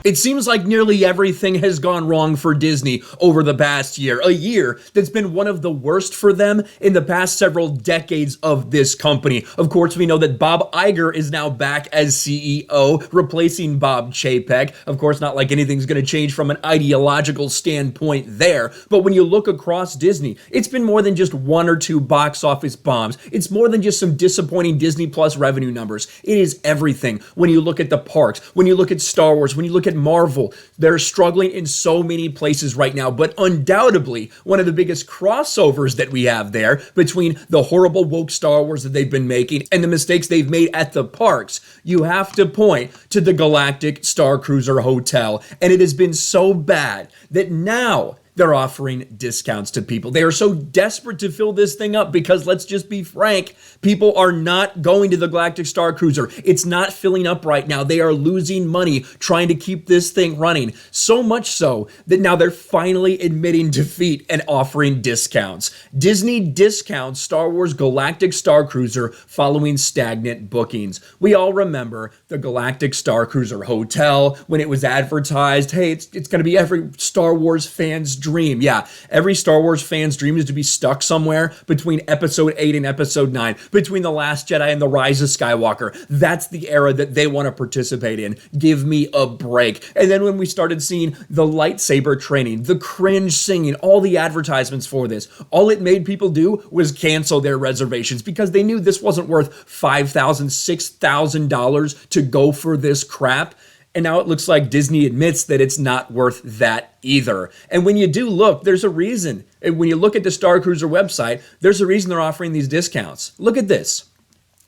It seems like nearly everything has gone wrong for Disney over the past year, a year that's been one of the worst for them in the past several decades of this company. Of course, we know that Bob Iger is now back as CEO, replacing Bob Chapek. Of course, not like anything's going to change from an ideological standpoint there, but when you look across Disney, it's been more than just one or two box office bombs. It's more than just some disappointing Disney Plus revenue numbers. It is everything. When you look at the parks, when you look at Star Wars, when you look at Marvel, they're struggling in so many places right now, but undoubtedly one of the biggest crossovers that we have there between the horrible woke Star Wars that they've been making and the mistakes they've made at the parks, you have to point to the Galactic Starcruiser Hotel. And it has been so bad that now they're offering discounts to people. They are so desperate to fill this thing up because, let's just be frank, people are not going to the Galactic Starcruiser. It's not filling up right now. They are losing money trying to keep this thing running. So much so that now they're finally admitting defeat and offering discounts. Disney discounts Star Wars Galactic Starcruiser following stagnant bookings. We all remember the Galactic Starcruiser Hotel when it was advertised. Hey, it's going to be every Star Wars fan's dream. Yeah, every Star Wars fan's dream is to be stuck somewhere between episode 8 and episode 9, between The Last Jedi and The Rise of Skywalker. That's the era that they want to participate in. Give me a break. And then when we started seeing the lightsaber training, the cringe singing, all the advertisements for this, all it made people do was cancel their reservations because they knew this wasn't worth $5,000, $6,000 to go for this crap. And now it looks like Disney admits that it's not worth that either. And when you do look, there's a reason. And when you look at the Starcruiser website, there's a reason they're offering these discounts. Look at this.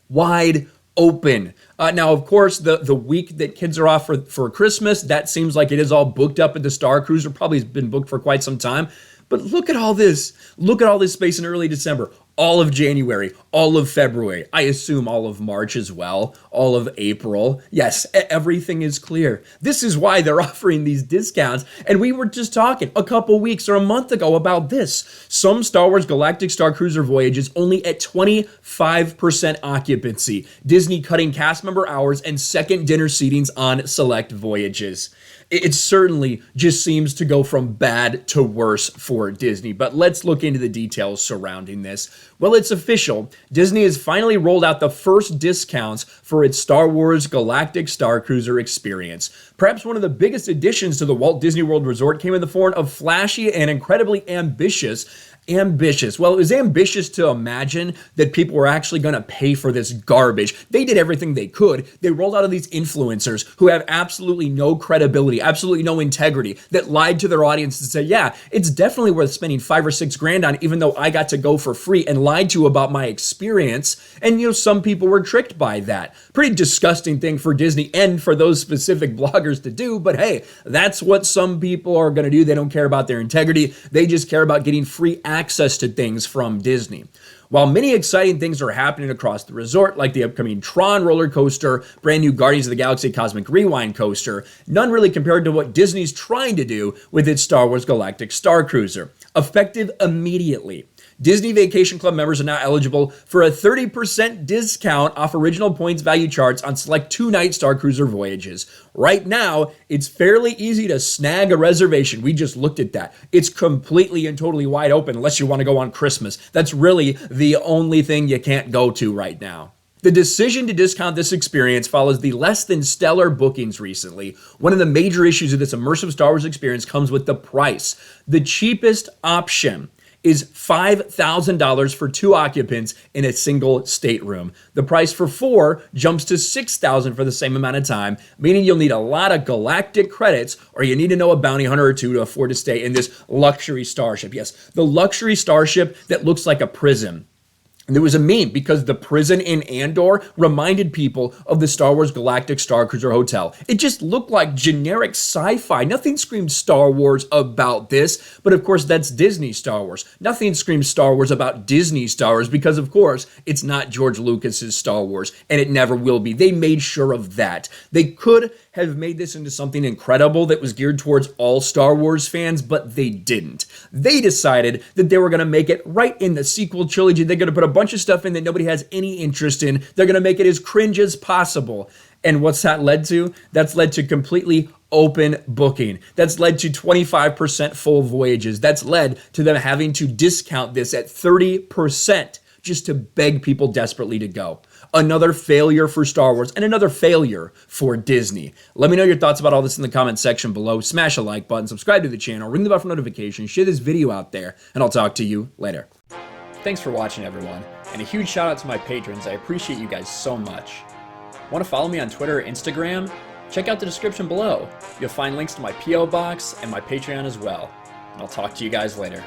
Wide open. Now, of course, the week that kids are off for Christmas, that seems like it is all booked up at the Starcruiser. Probably has been booked for quite some time. But look at all this. Look at all this space in early December. All of January, all of February, I assume all of March as well, all of April. Yes, everything is clear. This is why they're offering these discounts. And we were just talking a couple weeks or a month ago about this. Some Star Wars Galactic Starcruiser voyages only at 25% occupancy. Disney cutting cast member hours and second dinner seatings on select voyages. It certainly just seems to go from bad to worse for Disney. But let's look into the details surrounding this. Well, it's official. Disney has finally rolled out the first discounts for its Star Wars Galactic Starcruiser experience. Perhaps one of the biggest additions to the Walt Disney World Resort came in the form of flashy and incredibly ambitious. Well, it was ambitious to imagine that people were actually going to pay for this garbage. They did everything they could. They rolled out of these influencers who have absolutely no credibility, absolutely no integrity, that lied to their audience and said, yeah, it's definitely worth spending $5 or $6 grand on, even though I got to go for free, and lied to you about my experience. And, some people were tricked by that. Pretty disgusting thing for Disney and for those specific bloggers to do. But hey, that's what some people are going to do. They don't care about their integrity. They just care about getting free access to things from Disney. While many exciting things are happening across the resort, like the upcoming Tron roller coaster, brand new Guardians of the Galaxy Cosmic Rewind coaster, none really compared to what Disney's trying to do with its Star Wars Galactic Starcruiser. Effective immediately, Disney Vacation Club members are now eligible for a 30% discount off original points value charts on select 2-night Starcruiser voyages. Right now, it's fairly easy to snag a reservation. We just looked at that. It's completely and totally wide open unless you want to go on Christmas. That's really the only thing you can't go to right now. The decision to discount this experience follows the less than stellar bookings recently. One of the major issues of this immersive Star Wars experience comes with the price. The cheapest option is $5,000 for 2 occupants in a single stateroom. The price for 4 jumps to $6,000 for the same amount of time, meaning you'll need a lot of galactic credits, or you need to know a bounty hunter or 2 to afford to stay in this luxury starship. Yes, the luxury starship that looks like a prison. And there was a meme because the prison in Andor reminded people of the Star Wars Galactic Starcruiser Hotel. It just looked like generic sci-fi. Nothing screamed Star Wars about this, but of course that's Disney Star Wars. Nothing screams Star Wars about Disney Star Wars because of course it's not George Lucas's Star Wars and it never will be. They made sure of that. They could have made this into something incredible that was geared towards all Star Wars fans, but they didn't. They decided that they were going to make it right in the sequel trilogy. They're going to put a bunch of stuff in that nobody has any interest in. They're going to make it as cringe as possible. And what's that led to? That's led to completely open booking. That's led to 25% full voyages. That's led to them having to discount this at 30% just to beg people desperately to go. Another failure for Star Wars and another failure for Disney. Let me know your thoughts about all this in the comment section below. Smash a like button, subscribe to the channel, ring the bell for notifications, share this video out there, and I'll talk to you later. Thanks for watching, everyone, and a huge shout out to my patrons. I appreciate you guys so much. Want to follow me on Twitter or Instagram? Check out the description below. You'll find links to my P.O. box and my Patreon as well. And I'll talk to you guys later.